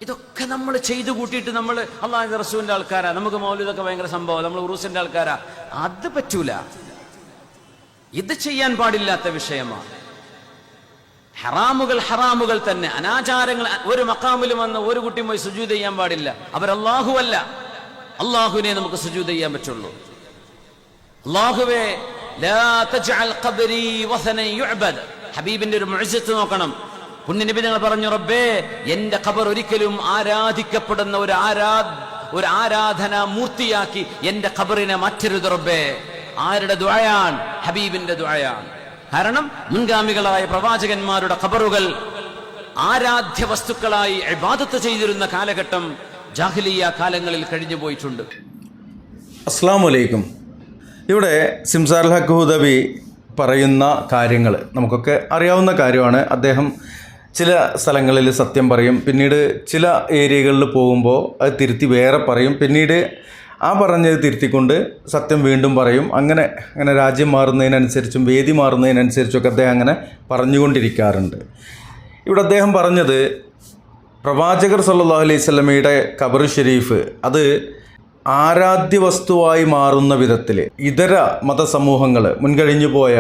ഇതൊക്കെ നമ്മൾ ചെയ്തു കൂട്ടിയിട്ട് നമ്മൾ അള്ളാഹുവിന്റെ റസൂലിന്റെ ആൾക്കാരാ, നമുക്ക് മൗലിദൊക്കെ ഭയങ്കര സംഭവം, നമ്മൾ ഉറൂസിന്റെ ആൾക്കാരാ, അത് പറ്റൂല. ഇത് ചെയ്യാൻ പാടില്ലാത്ത വിഷയമാണ്. ഹറാമുകൾ തന്നെ, അനാചാരങ്ങൾ. ഒരു മഖാമിൽ വന്ന് ഒരു കുട്ടി പോയി സുജൂദ് ചെയ്യാൻ പാടില്ല. അവരല്ലാഹു അല്ല, അള്ളാഹുവിനെ നമുക്ക് സുജൂദ് ചെയ്യാൻ പറ്റുള്ളൂ. അല്ലാഹുവേ ലാ തജ്അൽ ഖബ്രി വസനൻ യുഅബദ്. ഹബീബിന്റെ ഒരു മുഅ്ജിസത്ത് നോക്കണം. പുണ്യനബി തങ്ങൾ പറഞ്ഞു, റബ്ബേ എന്റെ ഖബർ ഒരിക്കലും ആരാധിക്കപ്പെടുന്ന ഒരു ആരാധന മൂർത്തിയാക്കി എന്റെ ഖബറിനെ മാറ്റരുത് റബ്ബേ. ആരുടെ ദുആയാണ്? ഹബീബിന്റെ ദുആയാണ്. കാരണം മുൻഗാമികളായ പ്രവാചകന്മാരുടെ ഖബറുകൾ ആരാധ്യ വസ്തുക്കളായി ഇബാദത്ത് ചെയ്തിരുന്ന കാലഘട്ടം ജാഹിലിയ്യ കാലങ്ങളിൽ കഴിഞ്ഞു പോയിട്ടുണ്ട്. അസ്സലാമു അലൈക്കും. ഇവിടെ സിംസാറുൽ ഹഖ് ഹുദവി പറയുന്ന കാര്യങ്ങൾ നമുക്കൊക്കെ അറിയാവുന്ന കാര്യമാണ്. അദ്ദേഹം ചില സ്ഥലങ്ങളിൽ സത്യം പറയും, പിന്നീട് ചില ഏരിയകളിൽ പോകുമ്പോൾ അത് തിരുത്തി വേറെ പറയും, പിന്നീട് ആ പറഞ്ഞത് തിരുത്തിക്കൊണ്ട് സത്യം വീണ്ടും പറയും. അങ്ങനെ രാജ്യം മാറുന്നതിനനുസരിച്ചും വേദി മാറുന്നതിനനുസരിച്ചൊക്കെ അദ്ദേഹം അങ്ങനെ പറഞ്ഞുകൊണ്ടിരിക്കാറുണ്ട്. ഇവിടെ അദ്ദേഹം പറഞ്ഞത് പ്രവാചകർ സല്ലല്ലാഹു അലൈഹി വസല്ലമയുടെ ഖബർ ഷരീഫ് അത് ആരാധ്യ വസ്തുവായി മാറുന്ന വിധത്തിൽ ഇതര മതസമൂഹങ്ങൾ, മുൻകഴിഞ്ഞു പോയ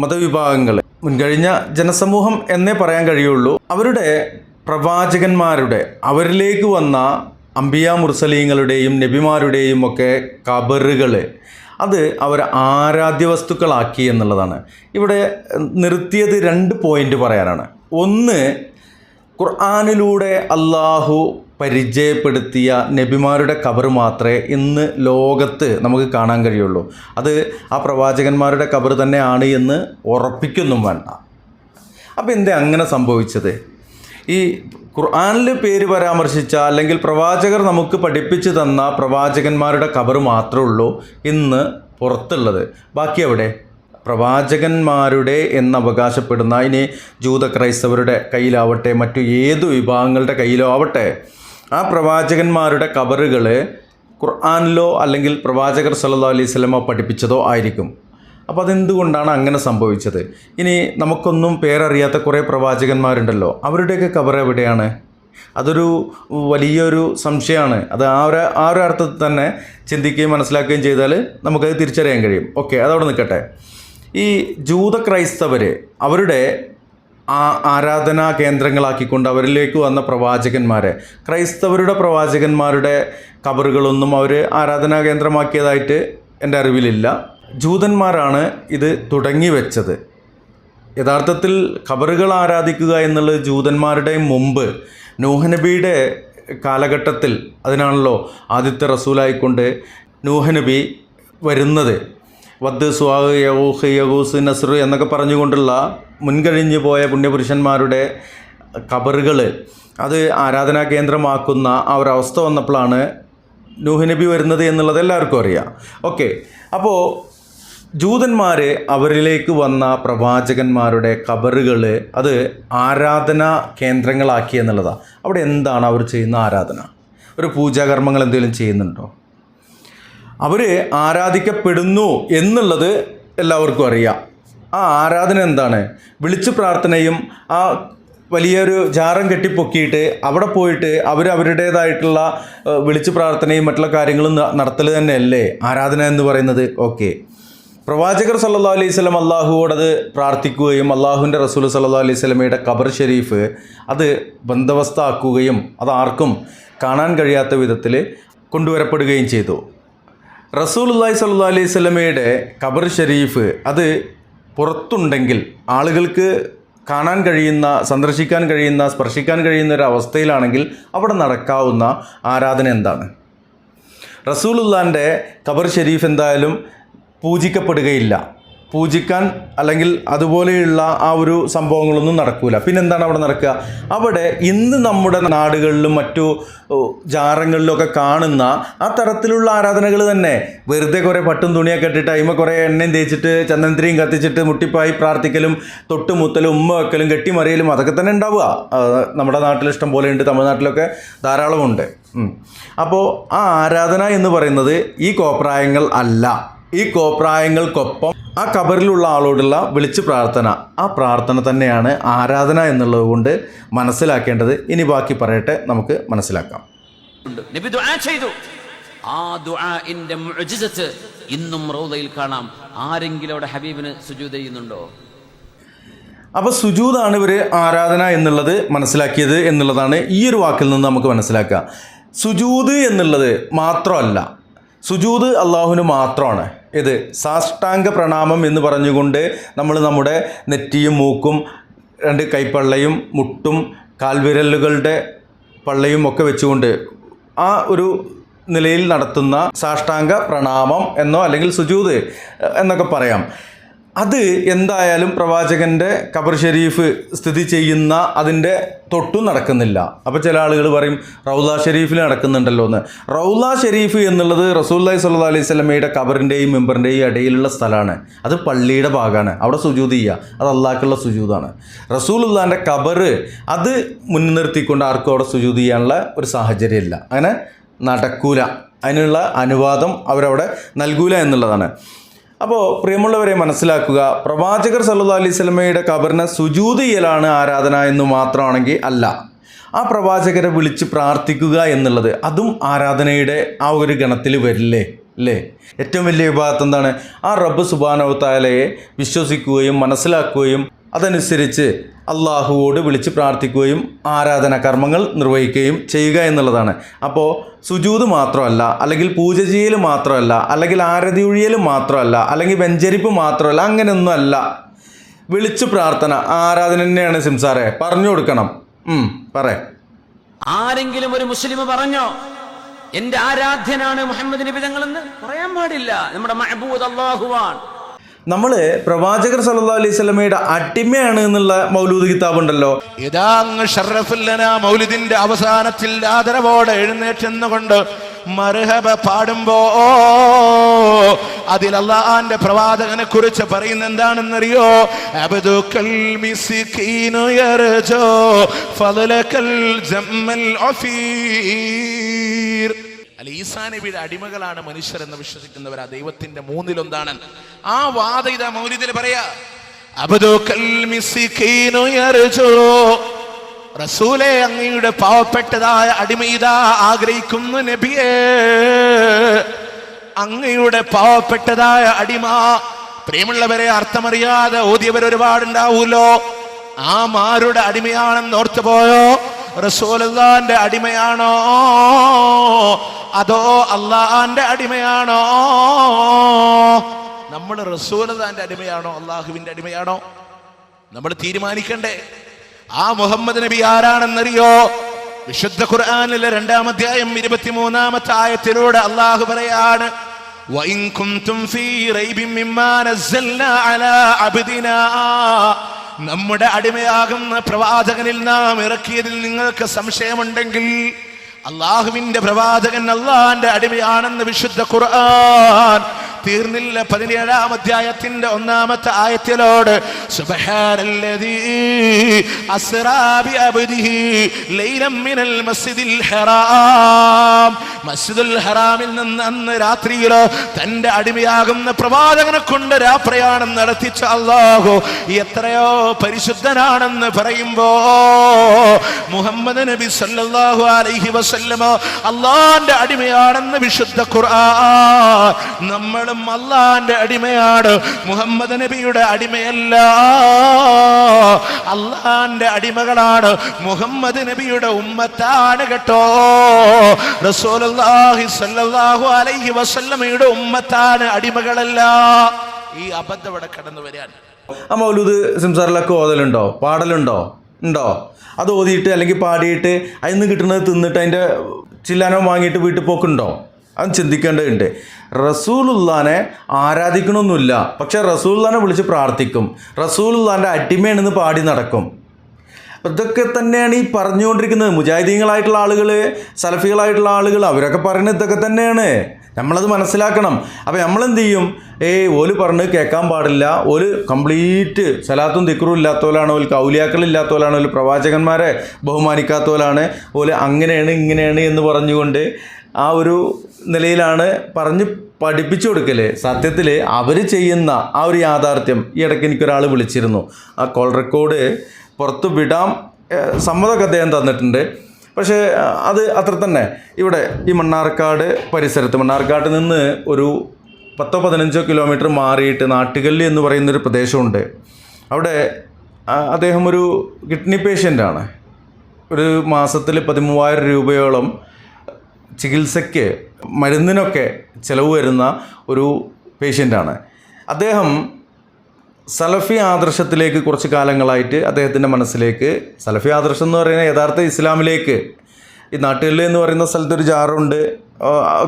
മതവിഭാഗങ്ങൾ, മുൻകഴിഞ്ഞ ജനസമൂഹം എന്നേ പറയാൻ കഴിയുള്ളൂ, അവരുടെ പ്രവാചകന്മാരുടെ അവരിലേക്ക് വന്ന അംബിയാ മുർസലീങ്ങളുടെയും നബിമാരുടെയും ഒക്കെ ഖബറുകൾ അത് അവർ ആരാധ്യ വസ്തുക്കളാക്കി എന്നുള്ളതാണ്. ഇവിടെ നിർത്തിയത് 2 പോയിന്റ് പറയാനാണ്. ഒന്ന്, ഖുർആനിലൂടെ അള്ളാഹു പരിചയപ്പെടുത്തിയ നബിമാരുടെ ഖബർ മാത്രമേ ഇന്ന് ലോകത്ത് നമുക്ക് കാണാൻ കഴിയുള്ളൂ. അത് ആ പ്രവാചകന്മാരുടെ ഖബർ തന്നെയാണ് എന്ന് ഉറപ്പിക്കൊന്നും വേണ്ട. അപ്പോൾ എന്താ അങ്ങനെ സംഭവിച്ചത്? ഈ ഖുർആനിൽ പേര് പരാമർശിച്ച അല്ലെങ്കിൽ പ്രവാചകർ നമുക്ക് പഠിപ്പിച്ചു തന്ന പ്രവാചകന്മാരുടെ ഖബർ മാത്രമേ ഉള്ളൂ ഇന്ന് പുറത്തുള്ളത്. ബാക്കി എവിടെ? പ്രവാചകന്മാരുടെ എന്നവകാശപ്പെടുന്ന ഇനി ജൂത ക്രൈസ്തവരുടെ കയ്യിലാവട്ടെ, മറ്റു ഏതു വിഭാഗങ്ങളുടെ കയ്യിലോ ആവട്ടെ, ആ പ്രവാചകന്മാരുടെ ഖബറുകൾ ഖുർആനിലോ അല്ലെങ്കിൽ പ്രവാചകർ സല്ലല്ലാഹു അലൈഹി വസല്ലമ പഠിപ്പിച്ചതോ ആയിരിക്കും. അപ്പോൾ അതെന്തുകൊണ്ടാണ് അങ്ങനെ സംഭവിച്ചത്? ഇനി നമുക്കൊന്നും പേരറിയാത്ത കുറേ പ്രവാചകന്മാരുണ്ടല്ലോ, അവരുടെയൊക്കെ ഖബർ എവിടെയാണ്? അതൊരു വലിയൊരു സംശയമാണ്. അത് ആ ഒരു അർത്ഥത്തിൽ തന്നെ ചിന്തിക്കുകയും മനസ്സിലാക്കുകയും ചെയ്താൽ നമുക്കത് തിരിച്ചറിയാൻ കഴിയും. ഓക്കെ, അതവിടെ നിൽക്കട്ടെ. ഈ ജൂത ക്രൈസ്തവർ അവരുടെ ആരാധനാ കേന്ദ്രങ്ങളാക്കിക്കൊണ്ട് അവരിലേക്ക് വന്ന പ്രവാചകന്മാരെ, ക്രൈസ്തവരുടെ പ്രവാചകന്മാരുടെ ഖബറുകളൊന്നും അവർ ആരാധനാ കേന്ദ്രമാക്കിയതായിട്ട് എൻ്റെ അറിവിലില്ല. ജൂതന്മാരാണ് ഇത് തുടങ്ങി വെച്ചത്. യഥാർത്ഥത്തിൽ ഖബറുകൾ ആരാധിക്കുക എന്നുള്ളത് ജൂതന്മാരുടെ മുമ്പ് നൂഹ് നബിയുടെ കാലഘട്ടത്തിൽ, അതിനാണല്ലോ ആദ്യത്തെ റസൂലായിക്കൊണ്ട് നൂഹ് നബി വരുന്നത്. വദ്, സ്വാഹ്, യഊഖ്, യഗൂസ്, നസ്ർ എന്നൊക്കെ പറഞ്ഞുകൊണ്ടുള്ള മുൻകഴിഞ്ഞു പോയ പുണ്യപുരുഷന്മാരുടെ ഖബറുകൾ അത് ആരാധനാ കേന്ദ്രമാക്കുന്ന ആ ഒരവസ്ഥ വന്നപ്പോഴാണ് നൂഹ് നബി വരുന്നത് എന്നുള്ളത് എല്ലാവർക്കും അറിയാം. ഓക്കെ, അപ്പോൾ ജൂതന്മാർ അവരിലേക്ക് വന്ന പ്രവാചകന്മാരുടെ ഖബറുകൾ അത് ആരാധനാ കേന്ദ്രങ്ങളാക്കി എന്നുള്ളതാണ്. അവിടെ എന്താണ് അവർ ചെയ്യുന്ന ആരാധന? ഒരു പൂജാകർമ്മങ്ങൾ എന്തെങ്കിലും ചെയ്യുന്നുണ്ടോ? അവർ ആരാധിക്കപ്പെടുന്നു എന്നുള്ളത് എല്ലാവർക്കും അറിയാം. ആ ആരാധന എന്താണ്? വിളിച്ചു പ്രാർത്ഥനയും ആ വലിയൊരു ജാറം കെട്ടിപ്പൊക്കിയിട്ട് അവിടെ പോയിട്ട് അവരുടേതായിട്ടുള്ള വിളിച്ചു പ്രാർത്ഥനയും മറ്റുള്ള കാര്യങ്ങളും നടത്തൽ തന്നെയല്ലേ ആരാധന എന്ന് പറയുന്നത്? ഓക്കെ, പ്രവാചകർ സല്ലല്ലാഹു അലൈഹി വസല്ലം അള്ളാഹുവോടത് പ്രാർത്ഥിക്കുകയും അള്ളാഹുവിൻ്റെ റസൂൽ സല്ലല്ലാഹു അലൈഹി വസല്ലമയുടെ ഖബർ ഷരീഫ് അത് ബന്ദവസ്താക്കുകയും അത് ആർക്കും കാണാൻ കഴിയാത്ത വിധത്തിൽ കൊണ്ടുവരപ്പെടുകയും ചെയ്തു. റസൂലുള്ളാഹി സ്വല്ലല്ലാഹു അലൈഹി വസല്ലമയുടെ ഖബർ ഷരീഫ് അത് പുറത്തുണ്ടെങ്കിൽ ആളുകൾക്ക് കാണാൻ കഴിയുന്ന, സന്ദർശിക്കാൻ കഴിയുന്ന, സ്പർശിക്കാൻ കഴിയുന്ന ഒരു അവസ്ഥയിലാണെങ്കിൽ അവിടെ നടക്കാവുന്ന ആരാധന എന്താണ്? റസൂലുള്ളാഹിൻ്റെ ഖബർ ഷരീഫ് എന്തായാലും പൂജിക്കപ്പെടുകയില്ല. പൂജിക്കാൻ അല്ലെങ്കിൽ അതുപോലെയുള്ള ആ ഒരു സംഭവങ്ങളൊന്നും നടക്കില്ല. പിന്നെന്താണ് അവിടെ നടക്കുക? അവിടെ ഇന്ന് നമ്മുടെ നാടുകളിലും മറ്റു ജാറങ്ങളിലൊക്കെ കാണുന്ന ആ തരത്തിലുള്ള ആരാധനകൾ തന്നെ. വെറുതെ കുറേ പട്ടും തുണിയൊക്കെ ഇട്ടിട്ട് അതിമ കുറേ എണ്ണയും തേച്ചിട്ട് ചന്ദനത്തിരിയും കത്തിച്ചിട്ട് മുട്ടിപ്പായി പ്രാർത്ഥിക്കലും തൊട്ടുമുത്തലും ഉമ്മ വെക്കലും കെട്ടിമറിയലും അതൊക്കെ തന്നെ ഉണ്ടാവുക. നമ്മുടെ നാട്ടിലിഷ്ടം പോലെ ഉണ്ട്, തമിഴ്നാട്ടിലൊക്കെ ധാരാളമുണ്ട്. അപ്പോൾ ആ ആരാധന എന്ന് പറയുന്നത് ഈ കോപ്രായങ്ങൾ അല്ല. ഈ കോപ്രായങ്ങൾക്കൊപ്പം ആ ഖബറിലുള്ള ആളോടുള്ള വിളിച്ചു പ്രാർത്ഥന, ആ പ്രാർത്ഥന തന്നെയാണ് ആരാധന എന്നുള്ളത് കൊണ്ട് മനസ്സിലാക്കേണ്ടത്. ഇനി ബാക്കി പറയട്ടെ, നമുക്ക് മനസ്സിലാക്കാം. നബി ദുആ ചെയ്തു. ആ ദുആഇന്റെ മുഅ്ജിസത്ത് ഇന്നും റൗളയിൽ കാണാം. ആരെങ്കിലും അവിടെ ഹബീബിന് സുജൂദ് ചെയ്യുന്നുണ്ടോ? അപ്പോൾ സുജൂദാണ് ഇവർ ആരാധന എന്നുള്ളത് മനസ്സിലാക്കിയത് എന്നുള്ളതാണ് ഈ ഒരു വാക്കിൽ നിന്ന് നമുക്ക് മനസ്സിലാക്കുക. സുജൂദ് എന്നുള്ളത് മാത്രമല്ല, സുജൂദ് അള്ളാഹുവിന് മാത്രമാണ്. ഇത് സാഷ്ടാംഗ പ്രണാമം എന്ന് പറഞ്ഞുകൊണ്ട് നമ്മൾ നമ്മുടെ നെറ്റിയും മൂക്കും 2 കൈപ്പള്ളയും മുട്ടും കാൽവിരലുകളുടെ പള്ളയും ഒക്കെ വെച്ചുകൊണ്ട് ആ ഒരു നിലയിൽ നടത്തുന്ന സാഷ്ടാംഗ പ്രണാമം എന്നോ അല്ലെങ്കിൽ സുജൂദ് എന്നൊക്കെ പറയാം. അത് എന്തായാലും പ്രവാചകൻ്റെ ഖബർ ഷരീഫ് സ്ഥിതി ചെയ്യുന്ന അതിൻ്റെ തൊട്ടും നടക്കുന്നില്ല. അപ്പോൾ ചില ആളുകൾ പറയും റൗള ഷരീഫിൽ നടക്കുന്നുണ്ടല്ലോ എന്ന്. റൗള ഷരീഫ് എന്നുള്ളത് റസൂലുള്ളാഹി സ്വല്ലല്ലാഹു അലൈഹി വസല്ലമയുടെ ഖബറിൻ്റെയും മെമ്പറിൻ്റെയും ഇടയിലുള്ള സ്ഥലമാണ്. അത് പള്ളിയുടെ ഭാഗമാണ്. അവിടെ സുജൂദ് ചെയ്യുക, അത് അള്ളാഹ്ക്കുള്ള സുജൂദാണ്. റസൂലുള്ളാഹിൻ്റെ ഖബർ അത് മുൻനിർത്തിക്കൊണ്ട് ആർക്കും അവിടെ സുജൂദ് ചെയ്യാനുള്ള ഒരു സാഹചര്യമില്ല. അങ്ങനെ നടക്കൂല, അതിനുള്ള അനുവാദം അവരവിടെ നൽകൂല എന്നുള്ളതാണ്. അപ്പോൾ പ്രിയമുള്ളവരെ മനസ്സിലാക്കുക, പ്രവാചകർ സല്ലല്ലാഹു അലൈഹി വസല്ലമയുടെ ഖബറിനെ സുജൂദ് ചെയ്യലാണ് ആരാധന എന്ന് മാത്രമാണെങ്കിൽ അല്ല, ആ പ്രവാചകരെ വിളിച്ച് പ്രാർത്ഥിക്കുക എന്നുള്ളത് അതും ആരാധനയുടെ ആ ഒരു ഗണത്തിൽ വരില്ലേ അല്ലേ? ഏറ്റവും വലിയ വിഭാഗത്ത് എന്താണ്? ആ റബ്ബ് സുബ്ഹാനഹു തആലയെ വിശ്വസിക്കുകയും മനസ്സിലാക്കുകയും അതനുസരിച്ച് അള്ളാഹുവോട് വിളിച്ച് പ്രാർത്ഥിക്കുകയും ആരാധന കർമ്മങ്ങൾ നിർവഹിക്കുകയും ചെയ്യുക എന്നുള്ളതാണ്. അപ്പോൾ സുജൂദ് മാത്രമല്ല, അല്ലെങ്കിൽ പൂജ ചെയ്യൽ മാത്രമല്ല, അല്ലെങ്കിൽ ആരതി ഒഴിയൽ മാത്രമല്ല, അല്ലെങ്കിൽ വെഞ്ചരിപ്പ് മാത്രമല്ല, അങ്ങനെയൊന്നും അല്ല. വിളിച്ചു പ്രാർത്ഥന ആരാധന തന്നെയാണ്. സിംസാറെ പറഞ്ഞു കൊടുക്കണം. ആരെങ്കിലും ഒരു മുസ്ലിം പറഞ്ഞോ എന്റെ ആരാധ്യനാണ് മുഹമ്മദ് നബി തങ്ങളെന്ന്? പറയാൻ പാടില്ല. നമ്മുടെ മഅബൂദ് അല്ലാഹുവാണ്. നമ്മൾ പ്രവാചകർ സല്ലല്ലാഹു അലൈഹി വസല്ലമയുടെ അടിമയാണ് എന്നുള്ള മൗലൂദ് കിതാബ് ഉണ്ടല്ലോ. ഇതാങ് ഷറഫുല്ലന മൗലിദിന്റെ അവസാനത്തിൽ ആദരവോടെ എഴുന്നേറ്റെന്നുകൊണ്ട് മർഹബ പാടുമ്പോ അതിൽ അല്ലാഹുവിന്റെ പ്രവാചകനെ കുറിച്ച് പറയുന്ന എന്താണെന്നറിയോ? അബ്ദുക്കൽ മിസ്കീനു യർജു ഫളലകൽ ജമ്മൽ അഫീർ. ഈസാ നബിയുടെ അടിമകളാണ് മനുഷ്യരെന്ന് വിശ്വസിക്കുന്നവർ. ആ ദൈവത്തിന്റെ 1/3 ആ വാദ ഇതാ മൗലിദിൽ പറയാ. അബ്ദുക്കൽ മിസ്കീനു യർജു, റസൂലേ അങ്ങയുടെ പാവപ്പെട്ടതായ അടിമ ഇതാ ആഗ്രഹിക്കുന്നു നബിയേ. അങ്ങയുടെ പാവപ്പെട്ടതായ അടിമ, പ്രിയമുള്ളവരെ, അർത്ഥമറിയാതെ ഓതിയവർ ഒരുപാടുണ്ടാവൂലോ. ആ മാരുടെ അടിമയാണെന്ന് ഓർത്തു പോയോ? റസൂലുള്ളാഹിന്റെ അടിമയാണോ അതോ അള്ളാഹുവിന്റെ അടിമയാണോ? നമ്മൾ റസൂലുള്ളാഹിന്റെ അടിമയാണോ അള്ളാഹുവിന്റെ അടിമയാണോ? നമ്മൾ തീരുമാനിക്കണ്ടേ. ആ മുഹമ്മദ് നബി ആരാണെന്നറിയോ? വിശുദ്ധ ഖുർആനിലെ 2-ാം അധ്യായം 23-ാമത്തെ ആയത്തിലൂടെ അള്ളാഹു പറയാണ്, വഇൻ കുൻതും ഫീ റൈബിൻ മിമ്മാ നസ്സൽനാ അലാ അബ്ദിനാ, നമ്മുടെ അടിമയാകുന്ന പ്രവാചകനിൽ നാം ഇറക്കിയതിൽ നിങ്ങൾക്ക് സംശയമുണ്ടെങ്കിൽ, അള്ളാഹുവിന്റെ പ്രവാചകൻ അള്ളാഹിന്റെ അടിമയാണെന്ന് വിശുദ്ധ ഖുർആൻ തീർന്നില്ല. 17-ാം അധ്യായത്തിന്റെ 1-ാമത്തെ ആയത്തിലോട് സുബ്ഹാനല്ലദീ അസ്റാ ബിഅബ്ദിഹി ലൈലൻ മിനൽ മസ്ജിദിൽ ഹറാം, മസ്ജിദുൽ ഹറാമിൽ നിന്ന് അന്ന് രാത്രിയിൽ തന്റെ അടിമയാകുന്ന പ്രവാചകനെ കൊണ്ട് രാപ്രയാണം നടത്തിച്ച അല്ലാഹു എത്രയോ പരിശുദ്ധനാണെന്ന് പറയുമ്പോ മുഹമ്മദ് നബി സല്ലല്ലാഹു അലൈഹി വസല്ലമ അല്ലാഹുവിന്റെ അടിമയാണെന്ന് വിശുദ്ധ ഖുർആൻ. നമ്മളും അല്ലാഹുവിന്റെ അടിമയാണ്, മുഹമ്മദ് നബിയുടെ അടിമയല്ല. അല്ലാഹുവിന്റെ അടിമകളാണ്, മുഹമ്മദ് നബിയുടെ ഉമ്മത്താണ് കേട്ടോ. റസൂലുള്ളാഹി സ്വല്ലല്ലാഹു അലൈഹി വസല്ലമയുടെ ഉമ്മത്താണ്, അടിമകളല്ല. ഈ അബദ്ധം ഇവിടെ കടന്നു വരാൻ. ആ മൗലൂദ് സിംസാറിലൊക്കെ ഓതലുണ്ടോ, പാടലുണ്ടോ? ഉണ്ടോ? അത് ഓതിയിട്ട് അല്ലെങ്കിൽ പാടിയിട്ട് അതിൽ നിന്ന് കിട്ടുന്നത് തിന്നിട്ട് അതിൻ്റെ ചില്ലാനോ വാങ്ങിയിട്ട് വീട്ടിൽ പോക്കുണ്ടോ? അത് ചിന്തിക്കേണ്ടതുണ്ട്. റസൂലുള്ളാനെ ആരാധിക്കണമെന്നില്ല, പക്ഷെ റസൂലുള്ളാനെ വിളിച്ച് പ്രാർത്ഥിക്കും, റസൂലുള്ളാൻ്റെ അടിമയാണെന്ന് പാടി നടക്കും. ഇതൊക്കെ തന്നെയാണ് ഈ പറഞ്ഞുകൊണ്ടിരിക്കുന്നത്. മുജാഹിദീങ്ങളായിട്ടുള്ള ആളുകൾ, സലഫികളായിട്ടുള്ള ആളുകൾ, അവരൊക്കെ പറയുന്നത് ഇതൊക്കെ തന്നെയാണ്. നമ്മളത് മനസ്സിലാക്കണം. അപ്പോൾ നമ്മളെന്ത് ചെയ്യും? ഓല് പറഞ്ഞ് കേൾക്കാൻ പാടില്ല, ഓല് കംപ്ലീറ്റ് സലാത്തും ദിക്റും ഇല്ലാത്തവരാണ്, ഓല് ഔലിയാക്കളില്ലാത്തവരാണ്, ഓല് പ്രവാചകന്മാരെ ബഹുമാനിക്കാത്തവരാണ്, ഓല് അങ്ങനെയാണ് ഇങ്ങനെയാണ് എന്ന് പറഞ്ഞുകൊണ്ട് ആ ഒരു നിലയിലാണ് പറഞ്ഞ് പഠിപ്പിച്ചു കൊടുക്കല്. സത്യത്തിൽ അവർ ചെയ്യുന്ന ആ ഒരു യാഥാർത്ഥ്യം, ഈ ഇടയ്ക്ക് എനിക്കൊരാൾ വിളിച്ചിരുന്നു, ആ കോൾ റെക്കോർഡ് പുറത്ത് വിടാം സമ്മതമൊക്കെ അദ്ദേഹം തന്നിട്ടുണ്ട്. പക്ഷേ അത് അത്ര തന്നെ. ഇവിടെ ഈ മണ്ണാർക്കാട് പരിസരത്ത്, മണ്ണാർക്കാട് നിന്ന് ഒരു 10-15 കിലോമീറ്റർ മാറിയിട്ട് നാട്ടുകല്ല് എന്ന് പറയുന്നൊരു പ്രദേശമുണ്ട്. അവിടെ അദ്ദേഹം ഒരു കിഡ്നി പേഷ്യൻ്റാണ്. ഒരു മാസത്തിൽ 13,000 രൂപയോളം ചികിത്സയ്ക്ക് മരുന്നിനൊക്കെ ചിലവ് വരുന്ന ഒരു പേഷ്യൻ്റാണ്. അദ്ദേഹം സലഫി ആദർശത്തിലേക്ക് കുറച്ച് കാലങ്ങളായിട്ട് അദ്ദേഹത്തിൻ്റെ മനസ്സിലേക്ക്, സലഫി ആദർശം എന്ന് പറയുന്നത് യഥാർത്ഥ ഇസ്ലാമിലേക്ക്, ഈ നാട്ടുകളിൽ എന്ന് പറയുന്ന സ്ഥലത്തൊരു ജാറുണ്ട്,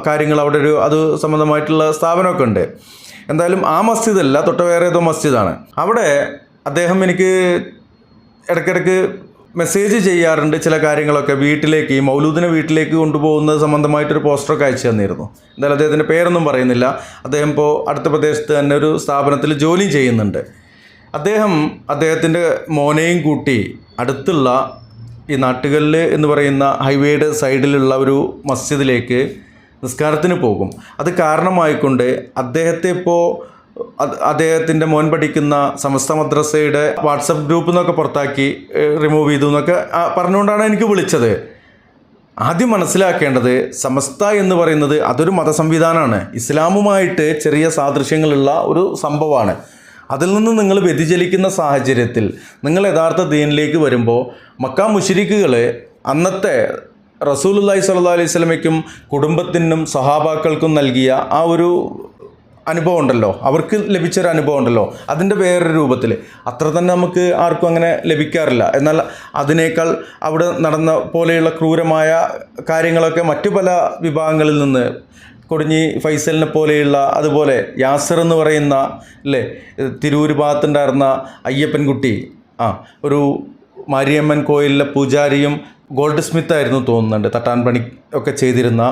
കാര്യങ്ങൾ അവിടെ ഒരു അത് സംബന്ധമായിട്ടുള്ള സ്ഥാപനമൊക്കെ ഉണ്ട്. എന്തായാലും ആ മസ്ജിദല്ല, തൊട്ട് വേറെ ഏതോ മസ്ജിദാണ്. അവിടെ അദ്ദേഹം എനിക്ക് ഇടയ്ക്കിടയ്ക്ക് മെസ്സേജ് ചെയ്യാറുണ്ട് ചില കാര്യങ്ങളൊക്കെ. വീട്ടിലേക്ക്, ഈ മൗലൂദിനെ വീട്ടിലേക്ക് കൊണ്ടുപോകുന്നത് സംബന്ധമായിട്ടൊരു പോസ്റ്ററൊക്കെ അയച്ചു തന്നിരുന്നു. എന്തായാലും അദ്ദേഹത്തിൻ്റെ പേരൊന്നും പറയുന്നില്ല. അദ്ദേഹം ഇപ്പോൾ അടുത്ത പ്രദേശത്ത് തന്നെ ഒരു സ്ഥാപനത്തിൽ ജോലി ചെയ്യുന്നുണ്ട്. അദ്ദേഹത്തിൻ്റെ മോനെയും കൂട്ടി അടുത്തുള്ള ഈ നാട്ടുകല്ല് എന്ന് പറയുന്ന ഹൈവേയുടെ സൈഡിലുള്ള ഒരു മസ്ജിദിലേക്ക് നിസ്കാരത്തിന് പോകും. അത് കാരണമായിക്കൊണ്ട് അദ്ദേഹത്തെ ഇപ്പോൾ അദ്ദേഹത്തിൻ്റെ മോൻ പഠിക്കുന്ന സമസ്ത മദ്രസയുടെ വാട്സപ്പ് ഗ്രൂപ്പിൽ നിന്നൊക്കെ പുറത്താക്കി റിമൂവ് ചെയ്തു എന്നൊക്കെ പറഞ്ഞുകൊണ്ടാണ് എനിക്ക് വിളിച്ചത്. ആദ്യം മനസ്സിലാക്കേണ്ടത്, സമസ്ത എന്ന് പറയുന്നത് അതൊരു മതസംവിധാനമാണ്, ഇസ്ലാമുമായിട്ട് ചെറിയ സാദൃശ്യങ്ങളുള്ള ഒരു സംഭവമാണ്. അതിൽ നിന്ന് നിങ്ങൾ വ്യതിചലിക്കുന്ന സാഹചര്യത്തിൽ നിങ്ങൾ യഥാർത്ഥ ദീനിലേക്ക് വരുമ്പോൾ മക്ക മുശ്രിക്കുകൾ അന്നത്തെ റസൂലുള്ളാഹി സ്വല്ലല്ലാഹു അലൈഹി വസല്ലമയ്ക്കും കുടുംബത്തിനും സഹാബാക്കൾക്കും നൽകിയ ആ ഒരു അനുഭവം ഉണ്ടല്ലോ, അവർക്ക് ലഭിച്ചൊരു അനുഭവം ഉണ്ടല്ലോ, അതിൻ്റെ വേറൊരു രൂപത്തിൽ അത്ര തന്നെ നമുക്ക് ആർക്കും അങ്ങനെ ലഭിക്കാറില്ല. എന്നാൽ അതിനേക്കാൾ അവിടെ നടന്ന പോലെയുള്ള ക്രൂരമായ കാര്യങ്ങളൊക്കെ മറ്റു പല വിഭാഗങ്ങളിൽ നിന്ന്, കൊടിഞ്ഞി ഫൈസലിനെ പോലെയുള്ള, അതുപോലെ യാസിർ എന്ന് പറയുന്ന അല്ലേ തിരൂര് ഭാഗത്തുണ്ടായിരുന്ന അയ്യപ്പൻകുട്ടി, ഒരു മാരിയമ്മൻ കോയിലിലെ പൂജാരിയും ഗോൾഡ് സ്മിത്ത് ആയിരുന്നു തോന്നുന്നുണ്ട്, തട്ടാൻ പണി ഒക്കെ ചെയ്തിരുന്ന